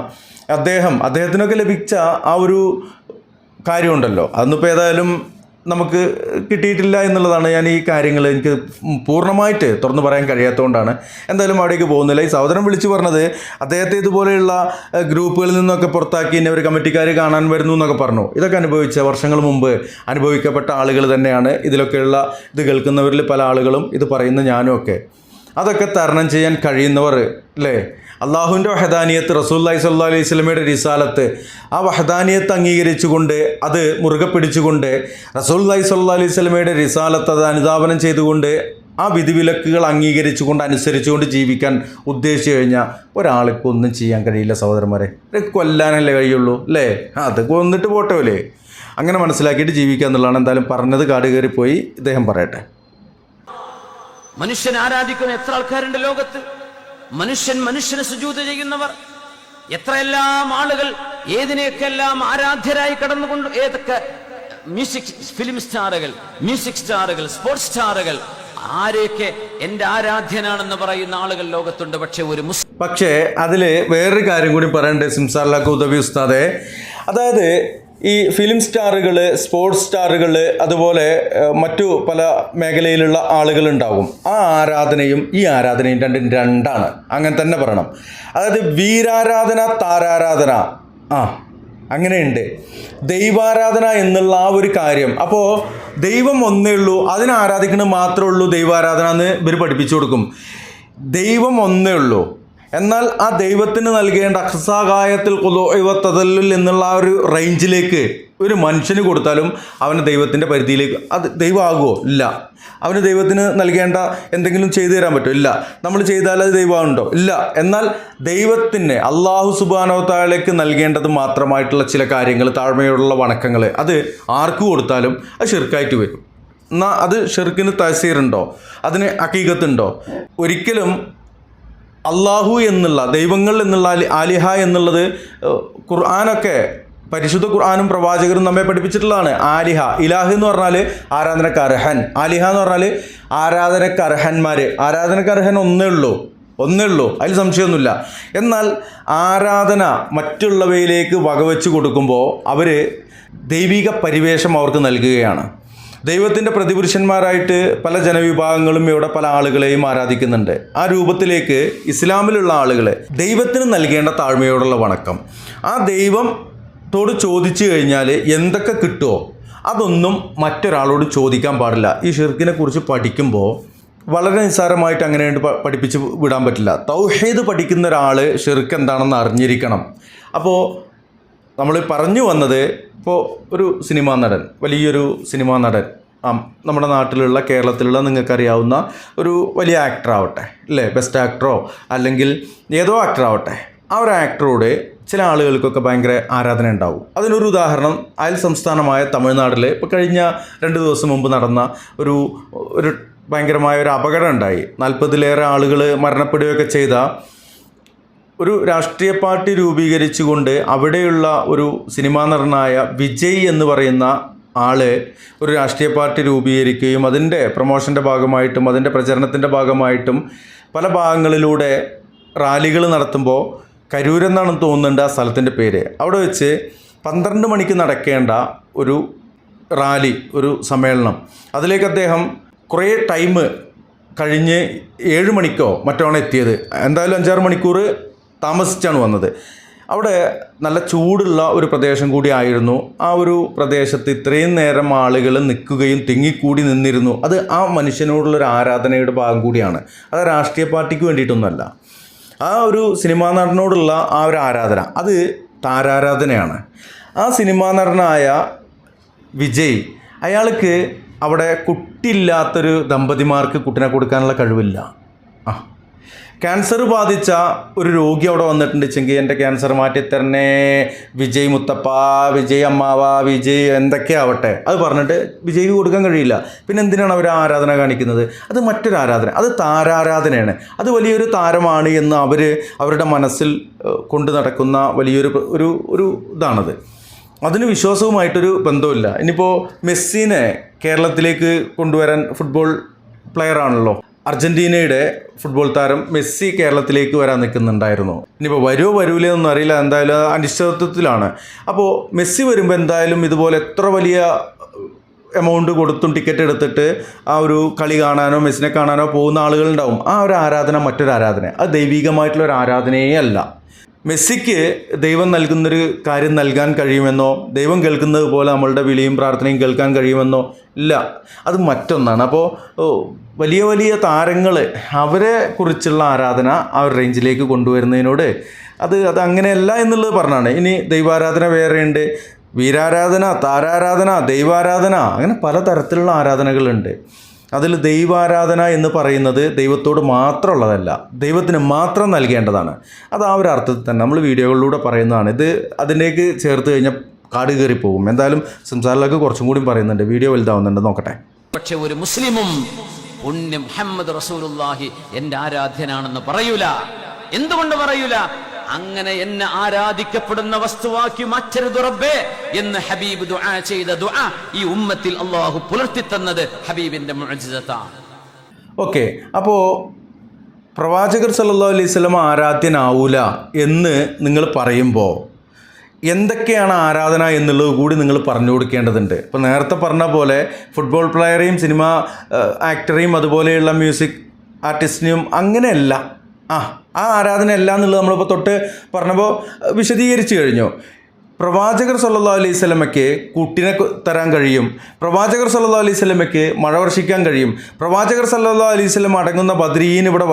അദ്ദേഹത്തിനൊക്കെ ലഭിച്ച ആ ഒരു കാര്യമുണ്ടല്ലോ, അതൊന്നിപ്പോൾ ഏതായാലും നമുക്ക് കിട്ടിയിട്ടില്ല എന്നുള്ളതാണ്. ഞാൻ ഈ കാര്യങ്ങൾ എനിക്ക് പൂർണ്ണമായിട്ട് തുറന്നു പറയാൻ കഴിയാത്തതുകൊണ്ടാണ് എന്തായാലും അവിടേക്ക് പോകുന്നില്ല. ഈ സഹോദരൻ വിളിച്ചു പറഞ്ഞത് അദ്ദേഹത്തെ ഇതുപോലെയുള്ള ഗ്രൂപ്പുകളിൽ നിന്നൊക്കെ പുറത്താക്കി ഇനി അവർ കമ്മിറ്റിക്കാർ കാണാൻ വരുന്നു എന്നൊക്കെ പറഞ്ഞു. ഇതൊക്കെ അനുഭവിച്ച, വർഷങ്ങൾ മുമ്പ് അനുഭവിക്കപ്പെട്ട ആളുകൾ തന്നെയാണ്. ഇതിലൊക്കെയുള്ള ഇത് കേൾക്കുന്നവരിൽ പല ആളുകളും, ഇത് പറയുന്ന ഞാനും ഒക്കെ. അതൊക്കെ തരണം ചെയ്യാൻ കഴിയുന്നവർ അല്ലേ, അള്ളാഹുവിൻ്റെ വഹദാനിയത്ത്, റസൂലുള്ളാഹി സ്വല്ലല്ലാഹു അലൈഹി വസല്ലമയുടെ റിസാലത്ത്, ആ വഹദാനിയത്ത് അംഗീകരിച്ചുകൊണ്ട് അത് മുറുകെ പിടിച്ചുകൊണ്ട് റസൂലുള്ളാഹി സ്വല്ലല്ലാഹു അലൈഹി വസല്ലമയുടെ റിസാലത്ത് അത് അനുധാവനം ചെയ്തുകൊണ്ട് ആ വിധിവിലക്കുകൾ അംഗീകരിച്ചുകൊണ്ട് അനുസരിച്ചുകൊണ്ട് ജീവിക്കാൻ ഉദ്ദേശിച്ചു കഴിഞ്ഞാൽ ഒരാൾക്ക് ഒന്നും ചെയ്യാൻ കഴിയില്ല സഹോദരന്മാരെ. കൊല്ലാനല്ലേ കഴിയുള്ളൂ അല്ലേ, അത് കൊന്നിട്ട് പോട്ടോല്ലേ, അങ്ങനെ മനസ്സിലാക്കിയിട്ട് ജീവിക്കുക എന്നുള്ളതാണ്. എന്തായാലും പറഞ്ഞത് കാട് കയറിപ്പോയി, ഇദ്ദേഹം പറയട്ടെ. മനുഷ്യൻ ആരാധിക്കുന്ന എത്ര ആൾക്കാരുണ്ട് ലോകത്ത്? മനുഷ്യന് സുജൂദ് ചെയ്യുന്നവർ എത്രയെല്ലാം ആളുകൾ, ഏതിനെയൊക്കെല്ലാം ആരാധ്യരായി കടന്നുകൊണ്ട്, ഏതൊക്കെ മ്യൂസിക് ഫിലിം സ്റ്റാറുകൾ, മ്യൂസിക് സ്റ്റാറുകൾ, സ്പോർട്സ് സ്റ്റാറുകൾ, ആരെയൊക്കെ എൻ്റെ ആരാധ്യനാണെന്ന് പറയുന്ന ആളുകൾ ലോകത്തുണ്ട്. പക്ഷേ അതിൽ വേറൊരു കാര്യം കൂടി പറയണ്ടേ സിംസാർ ലഖൂദവി ഉസ്താദെ. അതായത് ഈ ഫിലിം സ്റ്റാറുകൾ, സ്പോർട്സ് സ്റ്റാറുകൾ, അതുപോലെ മറ്റു പല മേഖലയിലുള്ള ആളുകളുണ്ടാകും. ആ ആരാധനയും ഈ ആരാധനയും രണ്ടാണ്, അങ്ങനെ തന്നെ പറയണം. അതായത് വീരാരാധന, താരാരാധന, അങ്ങനെയുണ്ട്. ദൈവാരാധന എന്നുള്ള ആ ഒരു കാര്യം. അപ്പോൾ ദൈവം ഒന്നേ ഉള്ളൂ, അതിനെ ആരാധിക്കുന്നത് മാത്രമേ ഉള്ളൂ ദൈവാരാധന എന്ന് ഇവർ പഠിപ്പിച്ചു കൊടുക്കും. ദൈവം ഒന്നേ ഉള്ളൂ, എന്നാൽ ആ ദൈവത്തിന് നൽകേണ്ട അഖ്സാഗായത്തിൽ തദല്ലുൽ എന്നുള്ള ആ ഒരു റേഞ്ചിലേക്ക് ഒരു മനുഷ്യന് കൊടുത്താലും അവന് ദൈവത്തിൻ്റെ പരിധിയിലേക്ക് അത് ദൈവമാകുമോ? ഇല്ല. അവന് ദൈവത്തിന് നൽകേണ്ട എന്തെങ്കിലും ചെയ്തു തരാൻ പറ്റുമോ? ഇല്ല. നമ്മൾ ചെയ്താൽ അത് ദൈവമുണ്ടോ? ഇല്ല. എന്നാൽ ദൈവത്തിന് അള്ളാഹു സുബ്ഹാനഹു വ തആലയ്ക്ക് നൽകേണ്ടത് മാത്രമായിട്ടുള്ള ചില കാര്യങ്ങൾ, താഴ്മയോടുള്ള വണക്കങ്ങൾ, അത് ആർക്ക് കൊടുത്താലും അത് ഷിർക്കായിട്ട് വരും. എന്നാൽ അത് ഷിർക്കിന് തഅ്സീറുണ്ടോ? അതിന് ഹഖീഖത്തുണ്ടോ? ഒരിക്കലും അള്ളാഹു എന്നുള്ള, ദൈവങ്ങൾ എന്നുള്ള, ആലിഹ എന്നുള്ളത് ഖുർആനൊക്കെ, പരിശുദ്ധ ഖുർആനും പ്രവാചകരും നമ്മെ പഠിപ്പിച്ചിട്ടുള്ളതാണ്. ആലിഹ, ഇലാഹ് എന്ന് പറഞ്ഞാൽ ആരാധനക്ക് അർഹൻ, ആലിഹ എന്ന് പറഞ്ഞാൽ ആരാധനക്ക് അർഹന്മാർ. ആരാധനക്ക് അർഹൻ ഒന്നേ ഉള്ളൂ, ഒന്നേ ഉള്ളൂ, അതിൽ സംശയമൊന്നുമില്ല. എന്നാൽ ആരാധന മറ്റുള്ളവയിലേക്ക് വകവെച്ച് കൊടുക്കുമ്പോൾ അവർ ദൈവിക പരിവേഷം അവർക്ക് നൽകുകയാണ്. ദൈവത്തിൻ്റെ പ്രതിപുരുഷന്മാരായിട്ട് പല ജനവിഭാഗങ്ങളും ഇവിടെ പല ആളുകളെയും ആരാധിക്കുന്നുണ്ട്. ആ രൂപത്തിലേക്ക് ഇസ്ലാമിലുള്ള ആളുകൾ ദൈവത്തിന് നൽകേണ്ട താഴ്മയോടുള്ള വണക്കം, ആ ദൈവത്തോട് ചോദിച്ചു കഴിഞ്ഞാൽ എന്തൊക്കെ കിട്ടുമോ അതൊന്നും മറ്റൊരാളോട് ചോദിക്കാൻ പാടില്ല. ഈ ഷിർക്കിനെ കുറിച്ച് പഠിക്കുമ്പോൾ വളരെ നിസ്സാരമായിട്ട് അങ്ങനെ പഠിപ്പിച്ച് വിടാൻ പറ്റില്ല. തൗഹീദ് പഠിക്കുന്ന ഒരാൾ ഷിർക്ക് എന്താണെന്ന് അറിഞ്ഞിരിക്കണം. അപ്പോൾ നമ്മൾ പറഞ്ഞു വന്നത്, ഇപ്പോൾ ഒരു സിനിമാ നടൻ, വലിയൊരു സിനിമാ നടൻ, നമ്മുടെ നാട്ടിലുള്ള കേരളത്തിലുള്ള നിങ്ങൾക്കറിയാവുന്ന ഒരു വലിയ ആക്ടറാവട്ടെ, അല്ലേ, ബെസ്റ്റ് ആക്ടറോ അല്ലെങ്കിൽ ഏതോ ആക്ടറാവട്ടെ, ആ ഒരു ആക്ടറോട് ചില ആളുകൾക്കൊക്കെ ഭയങ്കര ആരാധന ഉണ്ടാവും. അതിനൊരു ഉദാഹരണം അയൽ സംസ്ഥാനമായ തമിഴ്നാട്ടിൽ ഇപ്പോൾ കഴിഞ്ഞ 2 ദിവസം മുമ്പ് നടന്ന ഒരു ഭയങ്കരമായ ഒരു അപകടം ഉണ്ടായി. 40-ലേറെ ആളുകൾ മരണപ്പെടുകയൊക്കെ ചെയ്ത ഒരു രാഷ്ട്രീയ പാർട്ടി രൂപീകരിച്ചുകൊണ്ട് അവിടെയുള്ള ഒരു സിനിമാ നടനായ വിജയ് എന്ന് പറയുന്ന ആള് ഒരു രാഷ്ട്രീയ പാർട്ടി രൂപീകരിക്കുകയും അതിൻ്റെ പ്രൊമോഷൻ്റെ ഭാഗമായിട്ടും അതിൻ്റെ പ്രചരണത്തിൻ്റെ ഭാഗമായിട്ടും പല ഭാഗങ്ങളിലൂടെ റാലികൾ നടത്തുമ്പോൾ, കരൂരെന്നാണെന്ന് തോന്നുന്നുണ്ട് ആ സ്ഥലത്തിൻ്റെ പേര്, അവിടെ വെച്ച് 12 മണിക്ക് നടക്കേണ്ട ഒരു റാലി, ഒരു സമ്മേളനം, അതിലേക്ക് അദ്ദേഹം കുറേ ടൈം കഴിഞ്ഞ് 7 മണിക്കോ മറ്റാണ് എത്തിയത്. എന്തായാലും 5-6 മണിക്കൂർ താമസിച്ചാണ് വന്നത്. അവിടെ നല്ല ചൂടുള്ള ഒരു പ്രദേശം കൂടി ആയിരുന്നു. ആ ഒരു പ്രദേശത്ത് ഇത്രയും നേരം ആളുകൾ നിൽക്കുകയും തിങ്ങിക്കൂടി നിന്നിരുന്നു. അത് ആ മനുഷ്യനോടുള്ളൊരു ആരാധനയുടെ ഭാഗം കൂടിയാണ്. അത് രാഷ്ട്രീയ പാർട്ടിക്ക് വേണ്ടിയിട്ടൊന്നുമല്ല. ആ ഒരു സിനിമാ നടനോടുള്ള ആ ഒരു ആരാധന അത് താരാരാധനയാണ്. ആ സിനിമാ നടനായ വിജയ്, അയാൾക്ക് അവിടെ കുട്ടിയില്ലാത്തൊരു ദമ്പതിമാർക്ക് കുട്ടിനെ കൊടുക്കാനുള്ള കഴിവില്ല. ക്യാൻസർ ബാധിച്ച ഒരു രോഗി അവിടെ വന്നിട്ടുണ്ടെങ്കിൽ എൻ്റെ ക്യാൻസർ മാറ്റിത്തരണേ വിജയ് മുത്തപ്പ, വിജയ് അമ്മാവ, വിജയ് എന്തൊക്കെയാവട്ടെ അത് പറഞ്ഞിട്ട് വിജയ്ക്ക് കൊടുക്കാൻ കഴിയില്ല. പിന്നെ എന്തിനാണ് അവർ ആരാധന കാണിക്കുന്നത്? അത് മറ്റൊരു ആരാധന, അത് താരാരാധനയാണ്. അത് വലിയൊരു താരമാണ് എന്ന് അവരുടെ മനസ്സിൽ കൊണ്ടു നടക്കുന്ന വലിയൊരു ഇതാണത്. അതിന് വിശ്വാസവുമായിട്ടൊരു ബന്ധമില്ല. ഇനിയിപ്പോൾ മെസ്സിനെ കേരളത്തിലേക്ക് കൊണ്ടുവരാൻ, ഫുട്ബോൾ പ്ലെയറാണല്ലോ, അർജൻറ്റീനയുടെ ഫുട്ബോൾ താരം മെസ്സി കേരളത്തിലേക്ക് വരാൻ നിൽക്കുന്നുണ്ടായിരുന്നു. ഇനിയിപ്പോൾ വരൂലേ എന്നൊന്നും അറിയില്ല, എന്തായാലും അനിശ്ചിതത്വത്തിലാണ്. അപ്പോൾ മെസ്സി വരുമ്പോൾ എന്തായാലും ഇതുപോലെ എത്ര വലിയ എമൗണ്ട് കൊടുത്തും ടിക്കറ്റ് എടുത്തിട്ട് ആ ഒരു കളി കാണാനോ മെസ്സിനെ കാണാനോ പോകുന്ന ആളുകളുണ്ടാവും. ആ ഒരു ആരാധന മറ്റൊരു ആരാധന, അത് ദൈവികമായിട്ടുള്ളൊരു ആരാധനയേ അല്ല. മെസ്സിക്ക് ദൈവം നൽകുന്നൊരു കാര്യം നൽകാൻ കഴിയുമെന്നോ ദൈവം കേൾക്കുന്നത് പോലെ നമ്മളുടെ വിളിയും പ്രാർത്ഥനയും കേൾക്കാൻ കഴിയുമെന്നോ ഇല്ല, അത് മറ്റൊന്നാണ്. അപ്പോൾ വലിയ വലിയ താരങ്ങൾ, അവരെ കുറിച്ചുള്ള ആരാധന ആ ഒരു റേഞ്ചിലേക്ക് കൊണ്ടുവരുന്നതിനോട് അത് അങ്ങനെയല്ല എന്നുള്ളത് പറഞ്ഞാണ്. ഇനി ദൈവാരാധന വേറെയുണ്ട്, വീരാരാധന, താരാരാധന, ദൈവാരാധന, അങ്ങനെ പലതരത്തിലുള്ള ആരാധനകളുണ്ട്. അതിൽ ദൈവാരാധന എന്ന് പറയുന്നത് ദൈവത്തോട് മാത്രമുള്ളതല്ല, ദൈവത്തിന് മാത്രം നൽകേണ്ടതാണ്. അത് ആ ഒരു അർത്ഥത്തിൽ തന്നെ നമ്മൾ വീഡിയോകളിലൂടെ പറയുന്നതാണ്. ഇത് അതിലേക്ക് ചേർത്ത് കഴിഞ്ഞാൽ കാട് കയറിപ്പോകും. എന്തായാലും സംസാരിലേക്ക് കുറച്ചും കൂടി പറയുന്നുണ്ട്, വീഡിയോ വലുതാവുന്നുണ്ട്, നോക്കട്ടെ. പക്ഷെ ഒരു മുസ്ലിമും പുണ്യ മുഹമ്മദ് റസൂലുള്ളാഹി എൻ്റെ ആരാധ്യനാണെന്ന് പറയൂല. എന്തുകൊണ്ട് പറയൂല? അങ്ങനെ എന്നെ ആരാധിക്കപ്പെടുന്ന വസ്തുവാക്കി മാറ്റരുത് റബ്ബേ എന്ന് ഹബീബ് ദുആ ചെയ്ത ദുആ ഈ ഉമ്മത്തിൽ അല്ലാഹു പുലർത്തി തന്നത് ഹബീബിന്റെ മുഅ്ജിസത്താണ്. ഓക്കെ, അപ്പോൾ പ്രവാചകർ സല്ലല്ലാഹു അലൈഹി വസല്ലം ആരാധ്യനാവൂല എന്ന് നിങ്ങൾ പറയുമ്പോൾ എന്തൊക്കെയാണ് ആരാധന എന്നുള്ളത് കൂടി നിങ്ങൾ പറഞ്ഞു കൊടുക്കേണ്ടതുണ്ട്. ഇപ്പോൾ നേരത്തെ പറഞ്ഞ പോലെ ഫുട്ബോൾ പ്ലെയറെയും സിനിമ ആക്ടറെയും അതുപോലെയുള്ള മ്യൂസിക് ആർട്ടിസ്റ്റിനെയും അങ്ങനെയല്ല, ആ ആരാധനയല്ല എന്നുള്ളത് നമ്മളിപ്പോൾ തൊട്ട് പറഞ്ഞപ്പോൾ വിശദീകരിച്ചു കഴിഞ്ഞു. പ്രവാചകർ സല്ലല്ലാഹു അലൈഹി വസല്ലമയ്ക്ക് കുട്ടിനെ തരാൻ കഴിയും, പ്രവാചകർ സല്ലല്ലാഹു അലൈഹി വസല്ലമയ്ക്ക് മഴ വർഷിക്കാൻ കഴിയും, പ്രവാചകർ സല്ലല്ലാഹു അലൈഹി വസല്ലം അടങ്ങുന്ന ബദ്രീൻ ഇവിടെ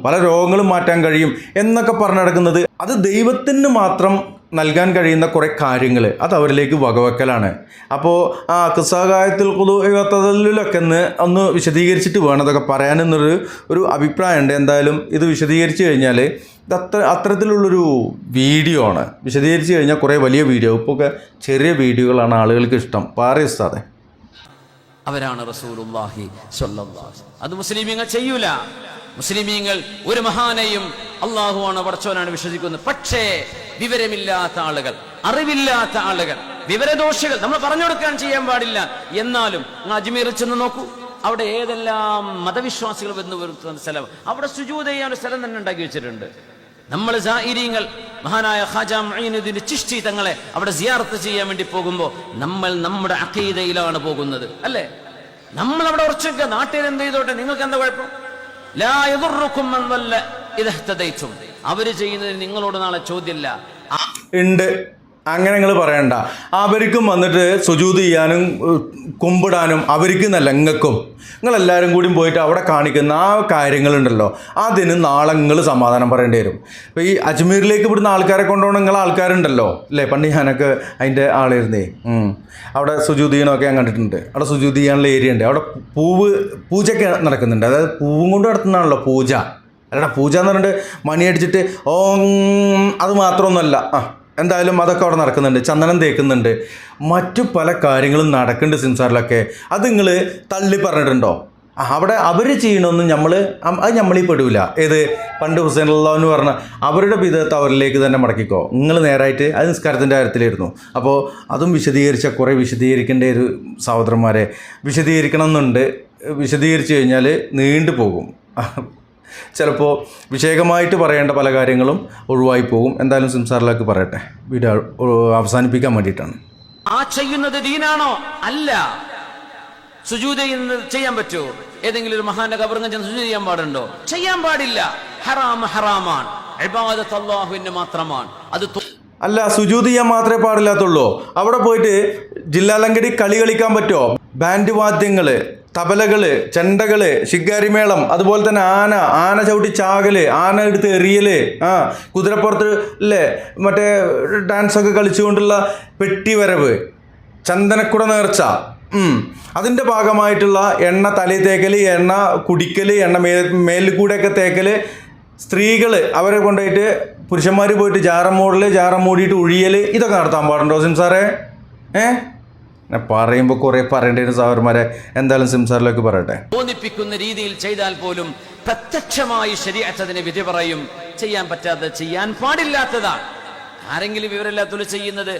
പല രോഗങ്ങളും മാറ്റാൻ കഴിയും എന്നൊക്കെ പറഞ്ഞു നടക്കുന്നത് അത് ദൈവത്തിന് മാത്രം നൽകാൻ കഴിയുന്ന കുറേ കാര്യങ്ങൾ അത് അവരിലേക്ക് വകവെക്കലാണ്. അപ്പോൾ ആ അക്സാകായത്തിൽ ഖുദൂഇവത്തദല്ലുലൊക്കെ ഒന്ന് വിശദീകരിച്ചിട്ട് വേണം അതൊക്കെ പറയാനെന്നൊരു അഭിപ്രായമുണ്ട്. എന്തായാലും ഇത് വിശദീകരിച്ച് കഴിഞ്ഞാൽ ഇത് അത്തരത്തിലുള്ളൊരു വീഡിയോ ആണ്. വിശദീകരിച്ച് കഴിഞ്ഞാൽ കുറേ വലിയ വീഡിയോ, ഇപ്പോൾ ചെറിയ വീഡിയോകളാണ് ആളുകൾക്ക് ഇഷ്ടം. പാറ ഉസ്താദെ, അവരാണ് റസൂലുള്ളാഹി സ്വല്ലല്ലാഹു അലൈഹി വസല്ലം. അത് മുസ്ലിമീങ്ങൾ ചെയ്യൂല. മുസ്ലിമീങ്ങൾ ഒരു മഹാനെയും അള്ളാഹുവാണ് പടച്ചവനാണ് വിശ്വസിക്കുന്നത്. പക്ഷേ വിവരമില്ലാത്ത ആളുകൾ, അറിവില്ലാത്ത ആളുകൾ, വിവരദോഷികൾ, നമ്മൾ പറഞ്ഞു കൊടുക്കാൻ ചെയ്യാൻ പാടില്ല. എന്നാലും അജ്മീറിൽ ചെന്ന് നോക്കൂ, അവിടെ ഏതെല്ലാം മതവിശ്വാസികൾ വന്ന് വരുന്ന സ്ഥലം, അവിടെ സുജൂദ് ചെയ്യാൻ ഒരു സ്ഥലം തന്നെ ഉണ്ടാക്കി വെച്ചിട്ടുണ്ട്. നമ്മൾ സായിരീങ്ങൾ മഹാനായ ഖാജാ മുഈനുദ്ദീൻ ചിശ്തി തങ്ങളെ അവിടെ സിയാറത്ത് ചെയ്യാൻ വേണ്ടി പോകുമ്പോൾ നമ്മൾ നമ്മുടെ അഖീദയിലാണ് പോകുന്നത്, അല്ലേ? നമ്മൾ അവിടെ ഉറച്ചൊക്കെ നാട്ടിൽ എന്ത് ചെയ്തോട്ടെ, നിങ്ങൾക്ക് എന്താ കുഴപ്പം? ലാ യദുറുക്കും മൻ വല്ല ഇദാ ഇഹ്തദൈതും. അവര് ചെയ്യുന്നതിന് നിങ്ങളോട് നാളെ ചോദ്യമില്ല. ഉണ്ട്, അങ്ങനെ നിങ്ങൾ പറയണ്ട. അവർക്കും വന്നിട്ട് സുജൂദ് ചെയ്യാനും കുമ്പിടാനും അവർക്കും നല്ല നിങ്ങൾക്കും, നിങ്ങളെല്ലാവരും കൂടി പോയിട്ട് അവിടെ കാണിക്കുന്ന ആ കാര്യങ്ങളുണ്ടല്ലോ, അതിന് നാളെ നിങ്ങൾ സമാധാനം പറയേണ്ടി വരും. ഇപ്പോൾ ഈ അജ്മീറിലേക്ക് ഇവിടുന്ന് ആൾക്കാരെ കൊണ്ടുപോകണം, നിങ്ങളെ ആൾക്കാരുണ്ടല്ലോ അല്ലേ? പണ്ട് ഞാനൊക്കെ അതിൻ്റെ ആളായിരുന്നേ. അവിടെ സുജൂദ് ചെയ്യണമൊക്കെ ഞാൻ കണ്ടിട്ടുണ്ട്. അവിടെ സുജൂദ് ചെയ്യാനുള്ള ഏരിയ ഉണ്ട്. അവിടെ പൂജയൊക്കെ നടക്കുന്നുണ്ട്. അതായത് പൂവും കൊണ്ട് നടത്തുന്നതാണല്ലോ പൂജ. അല്ലടാ, പൂജ എന്ന് പറഞ്ഞിട്ട് മണിയടിച്ചിട്ട് അത് മാത്രമൊന്നുമല്ല. എന്തായാലും അതൊക്കെ അവിടെ നടക്കുന്നുണ്ട്. ചന്ദനം തേക്കുന്നുണ്ട്, മറ്റു പല കാര്യങ്ങളും നടക്കുന്നുണ്ട് സിംസാറിലൊക്കെ. അത് നിങ്ങൾ തള്ളി പറഞ്ഞിട്ടുണ്ടോ? അവിടെ അവർ ചെയ്യണമെന്ന് അത് നമ്മളീ പെടൂല. ഏത് പണ്ട് ഹുസൈൻ അള്ളാഹു പറഞ്ഞ അവരുടെ ബിദഅത്ത് അവരിലേക്ക് തന്നെ മടക്കിക്കോ. നിങ്ങൾ നേരായിട്ട് അത് നിസ്കാരത്തിൻ്റെ കാര്യത്തിലായിരുന്നു. അപ്പോൾ അതും കുറേ വിശദീകരിക്കേണ്ട ഒരു സഹോദരന്മാരെ വിശദീകരിക്കണം എന്നുണ്ട്. വിശദീകരിച്ച് കഴിഞ്ഞാൽ നീണ്ടു പോകും. ചിലപ്പോൾ വിഷയകമായിട്ട് പറയേണ്ട പല കാര്യങ്ങളും ഒഴിവായി പോകും. എന്തായാലും സിംസാറിലേക്ക് പറയട്ടെ, വീഡിയോ അവസാനിപ്പിക്കാൻ വേണ്ടിയിട്ടാണ്. ആ ചെയ്യുന്നത് ദീനാണോ? അല്ല. സുജൂദ് ചെയ്യാൻ പറ്റുമോ? ഏതെങ്കിലും ഒരു മഹാന്റെ ഖബറിൽ ചെന്ന് സുജൂദ് ചെയ്യാൻ പാടുണ്ടോ? ചെയ്യാൻ പാടില്ല. ഹറാമാണ്. ഇബാദത്ത് അല്ലാഹുവിന് മാത്രമാണ്. അത് അല്ല, സുജൂദ് ചെയ്യാൻ മാത്രമേ പാടില്ലാത്തുള്ളൂ. അവിടെ പോയിട്ട് ജില്ലാലങ്കടി കളി കളിക്കാൻ പറ്റുമോ? ബാൻഡ് വാദ്യങ്ങൾ, തബലകള്, ചെണ്ടകള്, ശിങ്കാരിമേളം, അതുപോലെ തന്നെ ആന ചവിട്ടി ചാകല്, ആന എടുത്ത് എറിയല്, കുതിരപ്പുറത്ത് അല്ലേ മറ്റേ ഡാൻസൊക്കെ കളിച്ചുകൊണ്ടുള്ള പെട്ടിവരവ്, ചന്ദനക്കുട നേർച്ച, അതിൻ്റെ ഭാഗമായിട്ടുള്ള എണ്ണ തലയിൽ തേക്കല്, എണ്ണ കുടിക്കല്, എണ്ണ മേലിൽ കൂടെയൊക്കെ തേക്കല്, സ്ത്രീകൾ അവരെ കൊണ്ടുപോയിട്ട് പുരുഷന്മാർ പോയിട്ട് ജാറം മൂടിയിട്ട് ഒഴിയൽ, ഇതൊക്കെ നടത്താൻ പാടുണ്ടോ സിംസാറേ? പറയുമ്പോൾ കുറേ പറയേണ്ടിയിരുന്നു സഹോദരന്മാരെ. എന്തായാലും സിംസാറിലേക്ക് പറയട്ടെ. തോന്നിപ്പിക്കുന്ന രീതിയിൽ ചെയ്താൽ പോലും പ്രത്യക്ഷമായി ശരീഅത്ത് അതിനെ വിധി പറയും. ചെയ്യാൻ പറ്റാത്തത്, ചെയ്യാൻ പാടില്ലാത്തതാണ്. ആരെങ്കിലും വിവരമില്ലാത്തത് ചെയ്യുന്നത്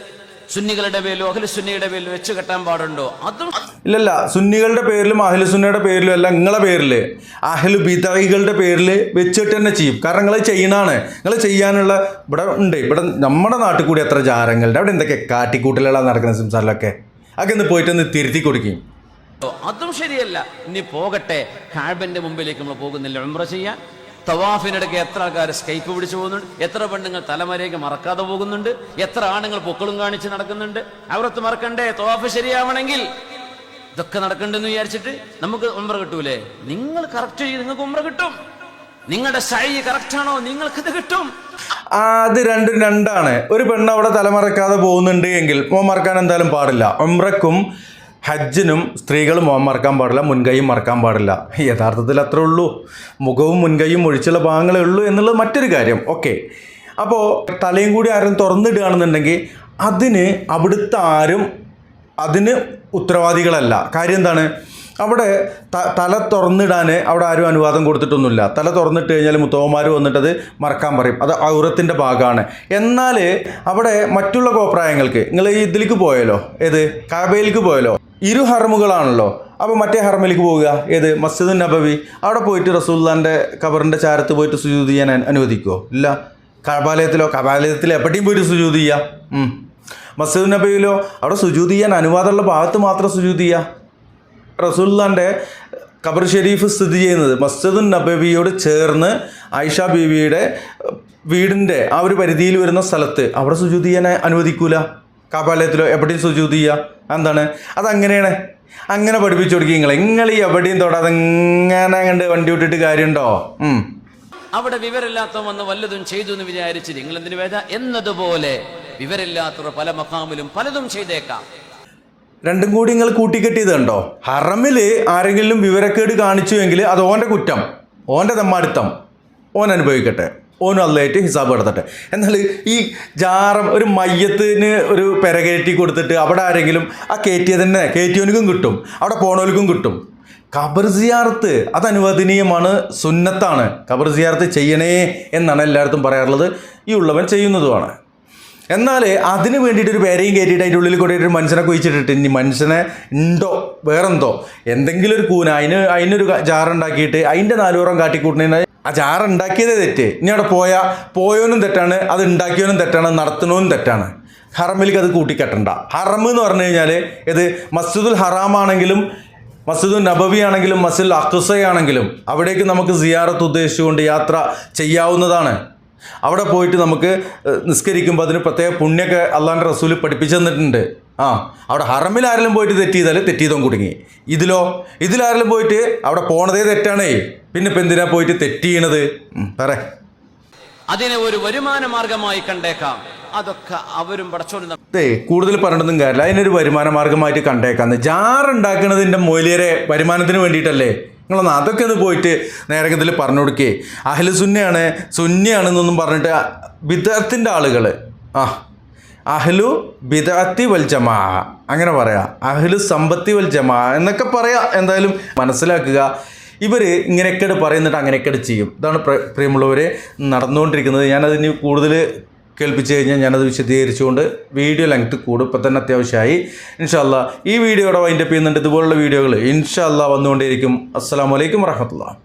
സുന്നികളുടെ പേരിലോ അഹ്ലുസുന്നയുടെ പേരിലോ വെച്ച് കെട്ടാൻ പാടുണ്ടോ? അതും ഇല്ലല്ല. സുന്നികളുടെ പേരിലും അഹ്ലുസുന്നയുടെ പേരിലും അല്ല, നിങ്ങളെ പേരിൽ അഹ്ലു ബിദഅകളുടെ പേരിൽ വെച്ചിട്ട് തന്നെ ചെയ്യും. കാരണം നിങ്ങൾ ചെയ്യണതാണ്. നിങ്ങൾ ചെയ്യാനുള്ള ഇവിടെ ഉണ്ട്. ഇവിടെ നമ്മുടെ നാട്ടിൽ കൂടി എത്ര ജാരങ്ങളുടെ അവിടെ എന്തൊക്കെ കാട്ടിക്കൂട്ടലുകളാണ് നടക്കുന്നത് സിംസാറിലൊക്കെ. അതൊക്കെ ഒന്ന് പോയിട്ടൊന്ന് തിരുത്തി കൊടുക്കും. അതും ശരിയല്ല. ഇനി പോകട്ടെ, കഅബന്റെ മുമ്പിലേക്ക് നമ്മൾ പോകുന്നില്ല ഉംറ ചെയ്യാൻ. തവാഫിനിടയ്ക്ക് എത്ര ആൾക്കാർ സ്കൈപ്പ് പിടിച്ചു പോകുന്നുണ്ട്, എത്ര പെണ്ണുങ്ങൾ തലമരയ്ക്ക് മറക്കാതെ പോകുന്നുണ്ട്, എത്ര ആണുങ്ങൾ പൊക്കളും കാണിച്ച് നടക്കുന്നുണ്ട്. അവരത്ത് മറക്കണ്ടേ? തവാഫ് ശരിയാവണമെങ്കിൽ ഇതൊക്കെ നടക്കണ്ടെന്ന് വിചാരിച്ചിട്ട് നമുക്ക് ഉംറ കിട്ടൂലേ? നിങ്ങൾ കറക്റ്റ് ചെയ്ത് നിങ്ങൾക്ക് ഉംറ കിട്ടും. നിങ്ങളുടെ സഅയ് കറക്റ്റാണോ, നിങ്ങൾക്കത് കിട്ടും. അത് രണ്ടാണ്. ഒരു പെണ്ണ് അവിടെ തലമറക്കാതെ പോകുന്നുണ്ട് എങ്കിൽ മോൻ മറക്കാൻ എന്തായാലും പാടില്ല. ഉംറക്കും ഹജ്ജിനും സ്ത്രീകൾ മോൻ മറക്കാൻ പാടില്ല, മുൻകൈയും മറക്കാൻ പാടില്ല. യഥാർത്ഥത്തിൽ അത്രേ ഉള്ളൂ. മുഖവും മുൻകൈയും ഒഴിച്ചുള്ള ഭാഗങ്ങളേ ഉള്ളൂ എന്നുള്ളത് മറ്റൊരു കാര്യം. ഓക്കെ, അപ്പോൾ തലയും കൂടി ആരും തുറന്നിടുകയാണെന്നുണ്ടെങ്കിൽ അതിന് അവിടുത്തെ ആരും അതിന് ഉത്തരവാദികളല്ല. കാര്യം എന്താണ്? അവിടെ തല തുറന്നിടാൻ അവിടെ ആരും അനുവാദം കൊടുത്തിട്ടൊന്നുമില്ല. തല തുറന്നിട്ട് കഴിഞ്ഞാൽ മുത്തവന്മാർ വന്നിട്ടത് മറക്കാൻ പറയും. അത് ഔറത്തിൻ്റെ ഭാഗമാണ്. എന്നാൽ അവിടെ മറ്റുള്ള കോപ്രായങ്ങൾക്ക് നിങ്ങൾ ഈ ഇതിലേക്ക് പോയാലോ, ഏത് കഅബയിലേക്ക് പോയാലോ, ഇരു ഹറമുകളാണല്ലോ. അപ്പോൾ മറ്റേ ഹറമിലേക്ക് പോവുക, ഏത് മസ്ജിദുൻ നബവി. അവിടെ പോയിട്ട് റസൂലുള്ളാഹിൻ്റെ ഖബറിൻ്റെ ചാരത്ത് പോയിട്ട് സുജൂദ് ചെയ്യാൻ അനുവദിക്കുമോ? ഇല്ല. കഅബാലയത്തിൽ എപ്പോഴും പോയിട്ട് സുജൂദ് ചെയ്യുക. മസ്ജിദുൻ നബവിയിലോ അവിടെ സുജൂദ് ചെയ്യാൻ അനുവാദമുള്ള ഭാഗത്ത് മാത്രം സുജൂദ് ചെയ്യുക. റസൂലുള്ളാഹിൻ്റെ ഖബർ ഷരീഫ് സ്ഥിതി ചെയ്യുന്നത് മസ്ജിദുൻ നബവിയോട് ചേർന്ന് ആയിഷ ബീവിയുടെ വീടിൻ്റെ ആ ഒരു പരിധിയിൽ വരുന്ന സ്ഥലത്ത് അവിടെ സുജൂദ് ചെയ്യാൻ അനുവദിക്കൂല. കഅബാലയത്തിലോ എവിടെയും സുജൂദ് ചെയ്യുക. എന്താണ് അതങ്ങനെയാണ്? അങ്ങനെ പഠിപ്പിച്ചു കൊടുക്കുക. നിങ്ങൾ ഈ എവിടെയും തൊടാതെ ഇങ്ങനെ കണ്ട് വണ്ടി വിട്ടിട്ട് കാര്യമുണ്ടോ? അവിടെ വിവരമില്ലാത്തവൻ വന്ന് വല്ലതും ചെയ്തു എന്ന് വിചാരിച്ച് നിങ്ങൾ എന്തിനു വേദ എന്നതുപോലെ വിവരമില്ലാത്തവർ പല മഖാമിലും പലതും ചെയ്തേക്കാം. രണ്ടും കൂടി നിങ്ങൾ കൂട്ടിക്കെട്ടിയതുണ്ടോ? ഹറമിൽ ആരെങ്കിലും വിവരക്കേട് കാണിച്ചു എങ്കിൽ അത് ഓൻ്റെ കുറ്റം, ഓൻ്റെ തെമ്മാടിത്തം, ഓൻ അനുഭവിക്കട്ടെ, ഓനും അല്ലായിട്ട് ഹിസാബ് നടത്തട്ടെ. എന്നാൽ ഈ ജാറം ഒരു മയ്യത്തിന് ഒരു പെര കയറ്റി കൊടുത്തിട്ട് അവിടെ ആരെങ്കിലും ആ കയറ്റിയവനും കിട്ടും, അവിടെ പോണവനും കിട്ടും. ഖബർ സിയാറത്ത് അത് അനുവദനീയമാണ്, സുന്നത്താണ്. ഖബർ സിയാറത്ത് ചെയ്യണേ എന്നാണ് എല്ലായിടത്തും പറയാറുള്ളത്. ഈ ഉള്ളവൻ ചെയ്യുന്നതുമാണ്. എന്നാൽ അതിന് വേണ്ടിയിട്ട് ഒരു പേരയും കയറ്റിയിട്ട് അതിൻ്റെ ഉള്ളിൽ കൂടെ ഒരു മനുഷ്യനെ കുഴിച്ചിട്ടിട്ട് ഇനി മനുഷ്യനെ ഉണ്ടോ വേറെന്തോ എന്തെങ്കിലും ഒരു കൂന അതിനൊരു ജാറുണ്ടാക്കിയിട്ട് അതിൻ്റെ 4 പുറം കാട്ടിക്കൂട്ടുന്നതിന് ആ ജാറുണ്ടാക്കിയതേ തെറ്റ്. ഇനി അവിടെ പോയവനും തെറ്റാണ്, അത് ഉണ്ടാക്കിയവനും തെറ്റാണ്, നടത്തുന്നവനും തെറ്റാണ്. ഹറമിലേക്ക് അത് കൂട്ടിക്കെട്ടണ്ട. ഹറം എന്ന് പറഞ്ഞു കഴിഞ്ഞാൽ ഇത് മസ്ജിദുൽ ഹറാമാണെങ്കിലും മസ്ജിദുൽ നബവി ആണെങ്കിലും മസ്ജിദുൽ അഖ്സയാണെങ്കിലും അവിടേക്ക് നമുക്ക് സിയാറത്ത് ഉദ്ദേശിച്ചുകൊണ്ട് യാത്ര ചെയ്യാവുന്നതാണ്. അവിടെ പോയിട്ട് നമുക്ക് നിസ്കരിക്കുമ്പോൾ അതിന് പ്രത്യേക പുണ്യമൊക്കെ അള്ളാഹുവിൻ്റെ റസൂൽ പഠിപ്പിച്ചു തന്നിട്ടുണ്ട്. അവിടെ ഹറമിൽ ആരെങ്കിലും പോയിട്ട് തെറ്റ് ചെയ്താൽ തെറ്റിയതും കുടുങ്ങി. ഇതിലാരെങ്കിലും പോയിട്ട് അവിടെ പോണതേ തെറ്റാണേ, പിന്നെ ഇപ്പം എന്തിനാ പോയിട്ട് തെറ്റ് ചെയ്യണത്? അതിനെ ഒരു വരുമാന മാർഗമായി കണ്ടേക്കാം. അതൊക്കെ അവരും പടച്ചോണ്ട് കൂടുതൽ പറഞ്ഞിട്ടൊന്നും കാര്യമില്ല. അതിനൊരു വരുമാന മാർഗമായിട്ട് കണ്ടേക്കാന്ന്. ജാറുണ്ടാക്കുന്നതിൻ്റെ മൊയിലിയരെ വരുമാനത്തിന് വേണ്ടിയിട്ടല്ലേ? നിങ്ങളൊന്ന് അതൊക്കെ ഒന്ന് പോയിട്ട് നേരത്തിൽ പറഞ്ഞു കൊടുക്കേ. അഹ്ലു സുന്നിയാണെന്നൊന്നും പറഞ്ഞിട്ട് ബിദഅത്തിന്റെ ആളുകൾ അഹ്ലു ബിദഅത്തി വൽ ജമാ അങ്ങനെ പറയാം, അഹ്ലു സമ്പത്തി വൽ ജമാ എന്നൊക്കെ പറയാം. എന്തായാലും മനസ്സിലാക്കുക, ഇവർ ഇങ്ങനെയൊക്കെ പറയുന്നിട്ട് അങ്ങനെയൊക്കെ ചെയ്യും. ഇതാണ് പ്രിയമുള്ളവർ നടന്നുകൊണ്ടിരിക്കുന്നത്. ഞാനതിന് കൂടുതൽ കേൾപ്പിച്ച് കഴിഞ്ഞാൽ ഞാനത് വിശദീകരിച്ചുകൊണ്ട് വീഡിയോ ലെങ്ത് കൂടും. ഇപ്പം തന്നെ അത്യാവശ്യമായി. ഇൻഷാ അല്ലാ ഈ വീഡിയോയുടെ വൈൻഡപ്പ് ചെയ്യുന്നുണ്ട്. ഇതുപോലുള്ള വീഡിയോകൾ ഇൻഷാ അല്ലാ വന്നുകൊണ്ടേയിരിക്കും. അസ്സലാമു അലൈക്കും വറഹ്മത്തുള്ളാഹി.